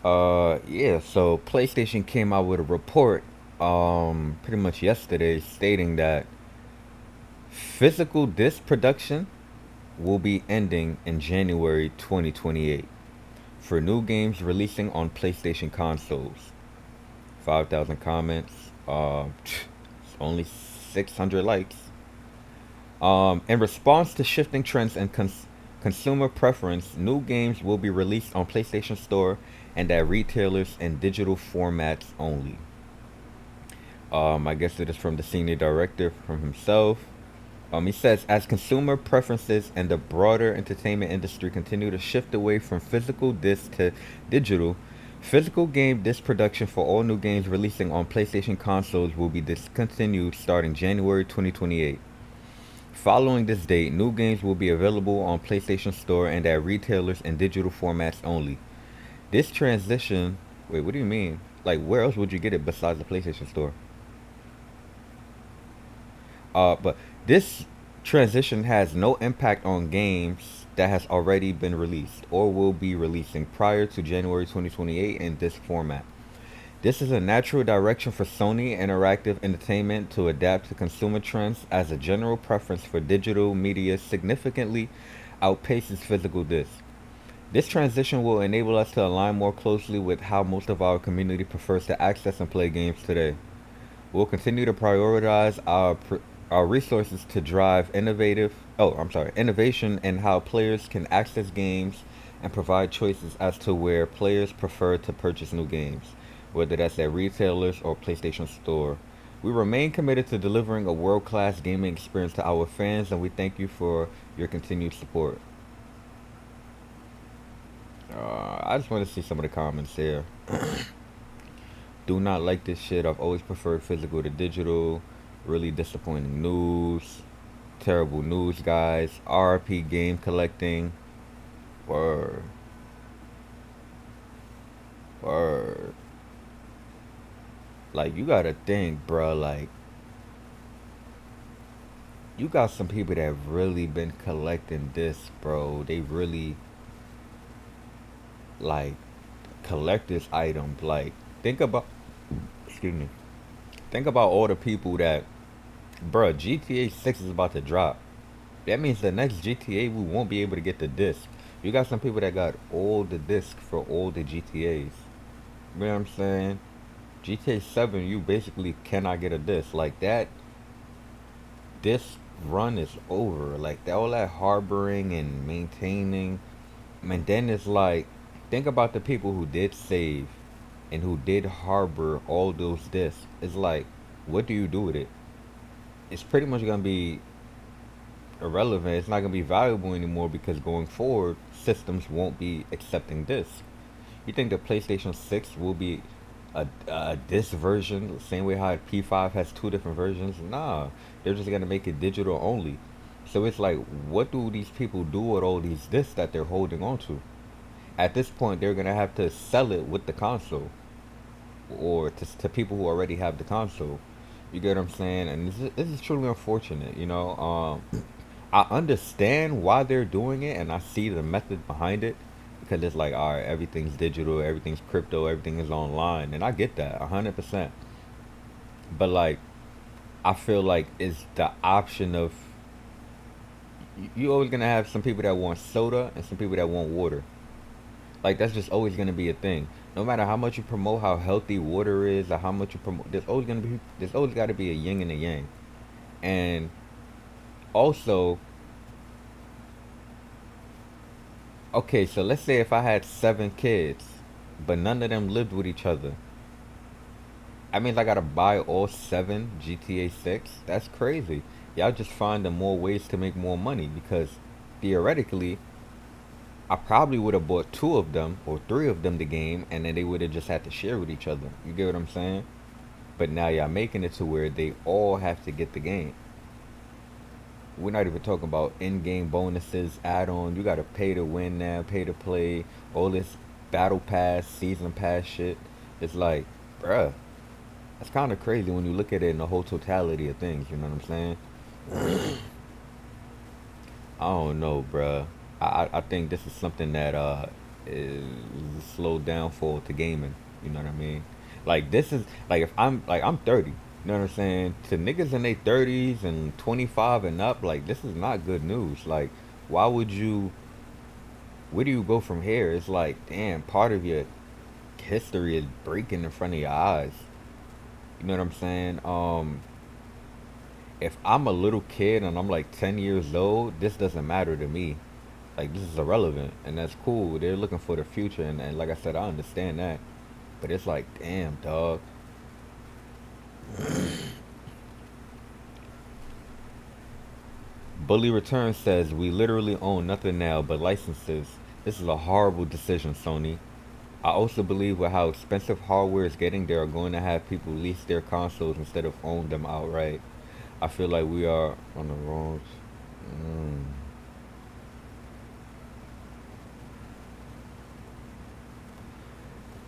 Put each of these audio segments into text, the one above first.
Yeah, so PlayStation came out with a report, pretty much yesterday stating that physical disc production will be ending in January 2028 for new games releasing on PlayStation consoles. 5,000 comments, only 600 likes. In response to shifting trends and consumer preference, new games will be released on PlayStation Store and at retailers in digital formats only. I guess it is from the senior director from himself. He says, as consumer preferences and the broader entertainment industry continue to shift away from physical disc to digital, physical game disc production for all new games releasing on PlayStation consoles will be discontinued starting January 2028. Following this date, new games will be available on PlayStation Store and at retailers in digital formats only. This transition, wait, what do you mean? Like, where else would you get it besides the PlayStation Store? But this transition has no impact on games that has already been released or will be releasing prior to January 2028 in this format. This is a natural direction for Sony Interactive Entertainment to adapt to consumer trends as a general preference for digital media significantly outpaces physical discs. This transition will enable us to align more closely with how most of our community prefers to access and play games today. We'll continue to prioritize our resources to drive innovation in how players can access games and provide choices as to where players prefer to purchase new games, whether that's at retailers or PlayStation Store. We remain committed to delivering a world-class gaming experience to our fans, and we thank you for your continued support. I just want to see some of the comments here. Do not like this shit. I've always preferred physical to digital. Really disappointing news. Terrible news, guys. RP game collecting. Word. Word. Like, you gotta think, bro. Like, you got some people that have really been collecting this, bro. They really, like, collector's items. Like, think about, excuse me. Think about all the people that, bro, GTA 6 is about to drop. That means the next GTA we won't be able to get the disc. You got some people that got all the discs for all the GTAs. You know what I'm saying? GTA 7, you basically cannot get a disc. Like that disc run is over. Like all that harboring and maintaining. And then it's like, think about the people who did save and who did harbor all those discs. It's like, what do you do with it? It's pretty much gonna be irrelevant. It's not gonna be valuable anymore because going forward, systems won't be accepting discs. You think the PlayStation 6 will be a disc version, the same way how P5 has two different versions? Nah, they're just gonna make it digital only. So it's like, what do these people do with all these discs that they're holding on to? At this point, they're gonna have to sell it with the console, or to people who already have the console. You get what I'm saying? And this is truly unfortunate. I understand why they're doing it, and I see the method behind it because it's like, all right, everything's digital, everything's crypto, everything is online, and I get that 100%. But like, I feel like it's the option of you always gonna have some people that want soda and some people that want water. Like that's just always gonna be a thing. No matter how much you promote how healthy water is or how much you promote, there's always got to be a yin and a yang. And also, okay, so let's say if I had 7 kids, but none of them lived with each other. I mean, I gotta buy all 7 GTA 6. That's crazy. Y'all just finding more ways to make more money because theoretically, I probably would have bought two of them or three of them the game, and then they would have just had to share with each other. You get what I'm saying? But now y'all making it to where they all have to get the game. We're not even talking about in-game bonuses, add-on. You gotta pay to win now, pay to play, all this battle pass, season pass shit. It's like, bruh, that's kind of crazy when you look at it in the whole totality of things. You know what I'm saying? I don't know, bruh. I think this is something that is a slow downfall to gaming. You know what I mean? Like this is like if I'm 30. You know what I'm saying? To niggas in their 30s and 25 and up, like this is not good news. Like why would you? Where do you go from here? It's like damn, part of your history is breaking in front of your eyes. You know what I'm saying? If I'm a little kid and I'm like 10 years old, this doesn't matter to me. Like this is irrelevant, and that's cool. They're looking for the future, and like I said, I understand that. But it's like, damn, dog. Bully Return says we literally own nothing now but licenses. This is a horrible decision, Sony. I also believe with how expensive hardware is getting, they are going to have people lease their consoles instead of own them outright. I feel like we are on the wrong. Mm.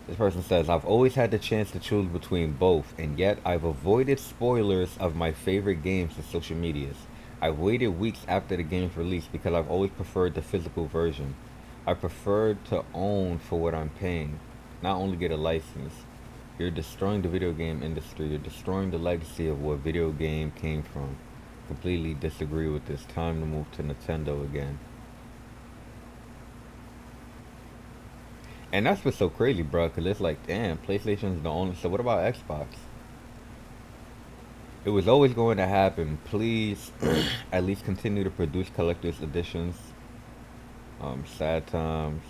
This person says, I've always had the chance to choose between both, and yet I've avoided spoilers of my favorite games in social medias. I've waited weeks after the game's release because I've always preferred the physical version. I prefer to own for what I'm paying, not only get a license. You're destroying the video game industry. You're destroying the legacy of what video game came from. Completely disagree with this. Time to move to Nintendo again. And that's what's so crazy, bro, because it's like, damn, PlayStation's the only. So what about Xbox? It was always going to happen. Please, at least continue to produce collector's editions. Sad times.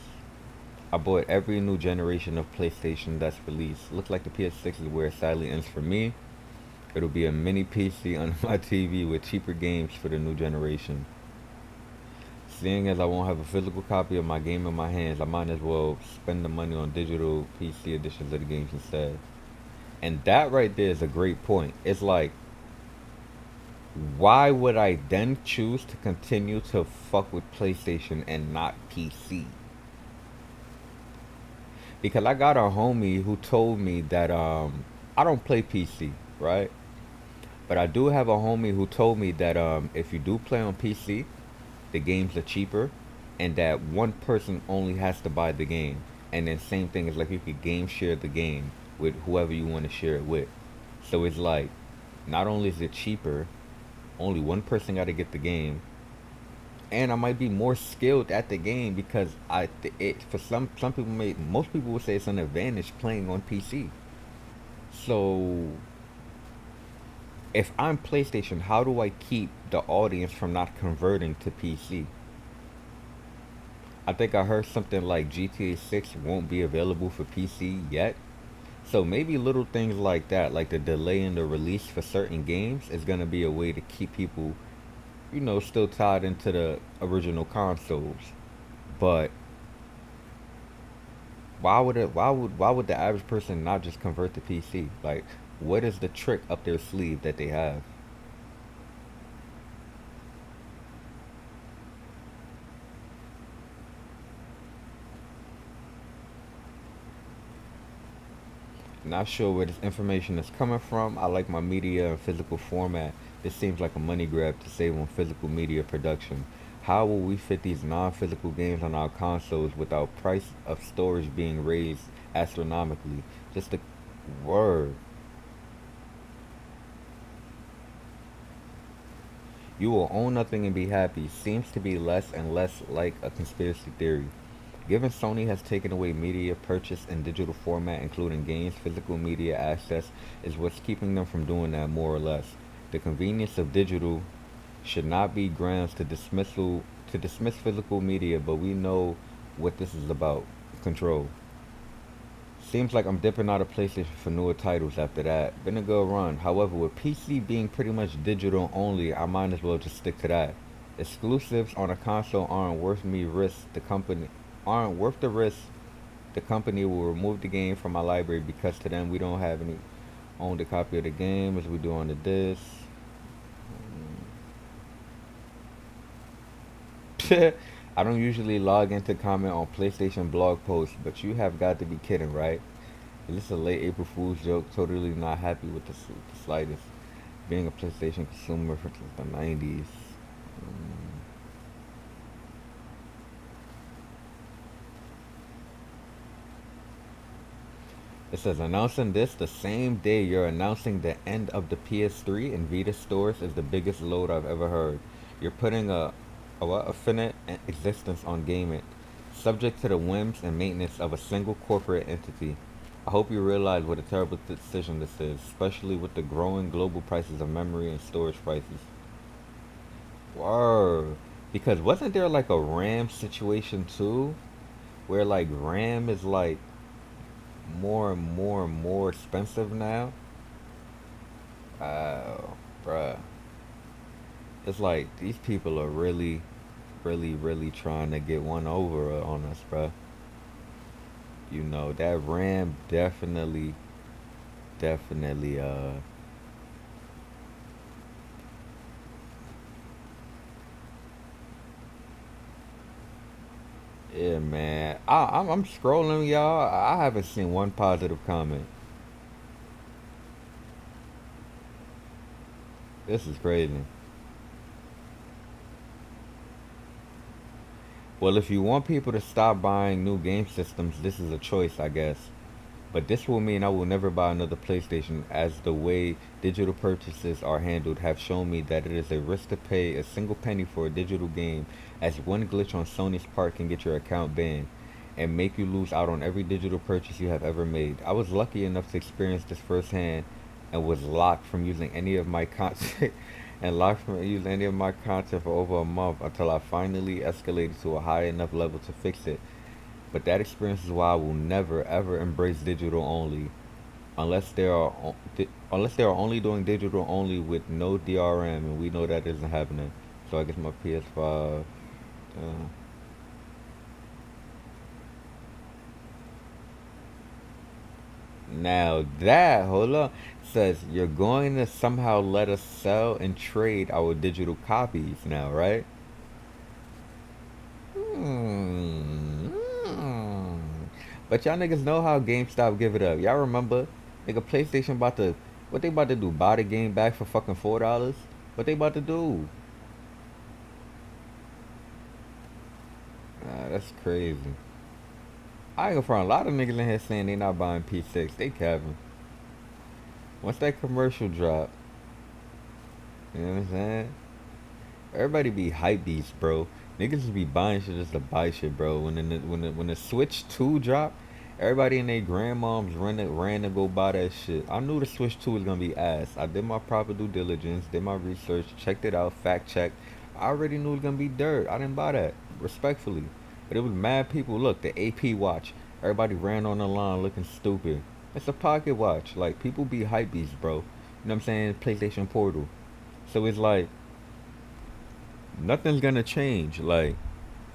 I bought every new generation of PlayStation that's released. Looks like the PS6 is where it sadly ends for me. It'll be a mini PC on my TV with cheaper games for the new generation. Seeing as I won't have a physical copy of my game in my hands, I might as well spend the money on digital PC editions of the games instead. And that right there is a great point. It's like, why would I then choose to continue to fuck with PlayStation and not PC? Because I got a homie who told me that I don't play PC, right? But I do have a homie who told me that if you do play on PC, the games are cheaper, and that one person only has to buy the game. And then same thing is like you could game share the game with whoever you want to share it with. So it's like not only is it cheaper, only one person got to get the game, and I might be more skilled at the game because it for some people may most people would say it's an advantage playing on PC. So if I'm PlayStation, how do I keep the audience from not converting to PC? I think I heard something like GTA 6 won't be available for PC yet. So maybe little things like that, like the delay in the release for certain games, is gonna be a way to keep people, still tied into the original consoles. But why would the average person not just convert to PC? Like, what is the trick up their sleeve that they have? Not sure where this information is coming from. I like my media in physical format. This seems like a money grab to save on physical media production. How will we fit these non-physical games on our consoles without price of storage being raised astronomically? Just a word. You will own nothing and be happy seems to be less and less like a conspiracy theory. Given Sony has taken away media purchase in digital format, including games, physical media access is what's keeping them from doing that more or less. The convenience of digital should not be grounds to dismiss physical media, but we know what this is about. Control. Seems like I'm dipping out of PlayStation for newer titles after that. Been a good run. However, with PC being pretty much digital only, I might as well just stick to that. Exclusives on a console aren't worth the risk. The company will remove the game from my library because to them we don't have any owned a copy of the game as we do on the disc. I don't usually log in to comment on PlayStation blog posts, but you have got to be kidding, right? Is this a late April Fool's joke? Totally not happy with the slightest. Being a PlayStation consumer since the 90s. It says announcing this the same day you're announcing the end of the PS3 in Vita stores is the biggest load I've ever heard. You're putting a what? A finite existence on gaming, subject to the whims and maintenance of a single corporate entity. I hope you realize what a terrible decision this is, especially with the growing global prices of memory and storage prices. Whoa. Because wasn't there like a RAM situation too? Where like RAM is like more and more and more expensive now? Oh, bruh. It's like these people are really, really, really trying to get one over on us, bruh. You know, that RAM definitely, definitely, yeah, man. I'm scrolling, y'all. I haven't seen one positive comment. This is crazy. Well, if you want people to stop buying new game systems, this is a choice, I guess. But this will mean I will never buy another PlayStation, as the way digital purchases are handled have shown me that it is a risk to pay a single penny for a digital game, as one glitch on Sony's part can get your account banned and make you lose out on every digital purchase you have ever made. I was lucky enough to experience this firsthand and was locked from using any of my content and locked from using any of my content for over a month until I finally escalated to a high enough level to fix it. But that experience is why I will never ever embrace digital only, unless unless they are only doing digital only with no DRM, and we know that isn't happening. So I guess my PS5. Uh, Now that, hold on, says you're going to somehow let us sell and trade our digital copies now, right? Hmm. Hmm. But y'all niggas know how GameStop give it up. Y'all remember, nigga, PlayStation about to, what they about to do? Buy the game back for fucking $4? What they about to do? That's crazy. I ain't gonna front. A lot of niggas in here saying they not buying P6. They capping. Once that commercial drop, you know what I'm saying? Everybody be hype beasts, bro. Niggas just be buying shit just to buy shit, bro. When the Switch 2 drop, everybody and their grandmoms ran to go buy that shit. I knew the Switch 2 was gonna be ass. I did my proper due diligence, did my research, checked it out, fact checked. I already knew it was gonna be dirt. I didn't buy that, respectfully. But it was mad people. Look, the AP watch. Everybody ran on the line looking stupid. It's a pocket watch. Like, people be hype beasts, bro. You know what I'm saying? PlayStation Portal. So it's like nothing's gonna change. Like,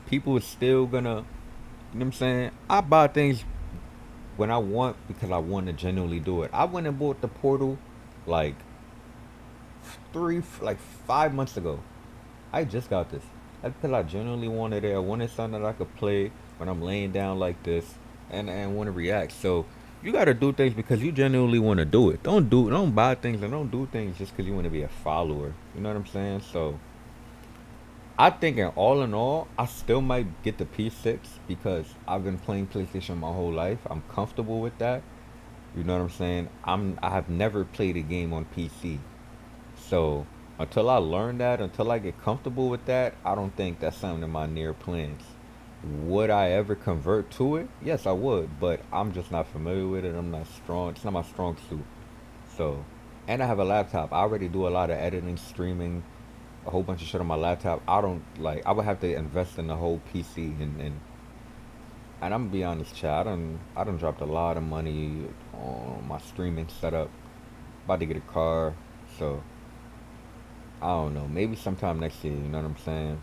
people is still gonna, you know what I'm saying? I buy things when I want because I want to genuinely do it. I went and bought the Portal like 5 months ago. I just got this. That's because I genuinely wanted it. I wanted something that I could play when I'm laying down like this and want to react. So you gotta do things because you genuinely want to do it. Don't buy things and don't do things just because you want to be a follower. You know what I'm saying? So I think in all, I still might get the P6 because I've been playing PlayStation my whole life. I'm comfortable with that. You know what I'm saying? I have never played a game on PC. So until I learn that, until I get comfortable with that, I don't think that's something in my near plans. Would I ever convert to it? Yes, I would, but I'm just not familiar with it. I'm not strong. It's not my strong suit. So, and I have a laptop. I already do a lot of editing, streaming, a whole bunch of shit on my laptop. I don't like. I would have to invest in the whole PC and I'm gonna be honest, Chad. I done dropped a lot of money on my streaming setup. About to get a car, so I don't know. Maybe sometime next year. You know what I'm saying?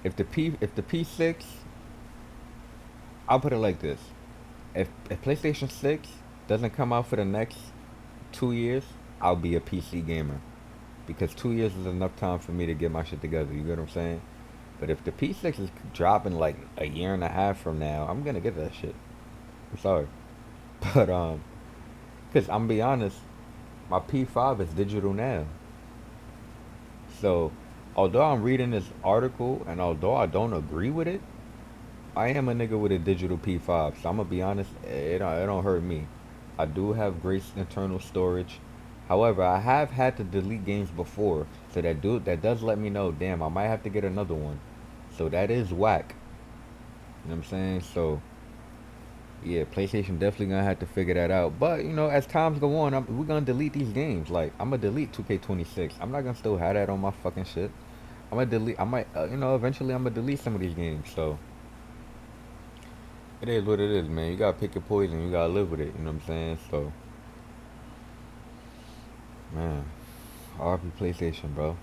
If the P6, I'll put it like this: if PlayStation 6 doesn't come out for the next 2 years, I'll be a PC gamer because 2 years is enough time for me to get my shit together. You get what I'm saying? But if the P6 is dropping like a year and a half from now, I'm gonna get that shit. I'm sorry, but cause I'm gonna be honest, my P5 is digital now. So, although I'm reading this article and although I don't agree with it, I am a nigga with a digital P5, so I'm gonna be honest. It don't hurt me. I do have great internal storage. However, I have had to delete games before, so that does let me know. Damn, I might have to get another one. So that is whack. You know what I'm saying? So yeah, PlayStation definitely gonna have to figure that out. But you know, as times go on, we're gonna delete these games. Like I'm gonna delete 2K26. I'm not gonna still have that on my fucking shit. I'm gonna delete. I might, you know, eventually I'm gonna delete some of these games. So it is what it is, man. You gotta pick your poison. You gotta live with it. You know what I'm saying? So, man, RP PlayStation, bro.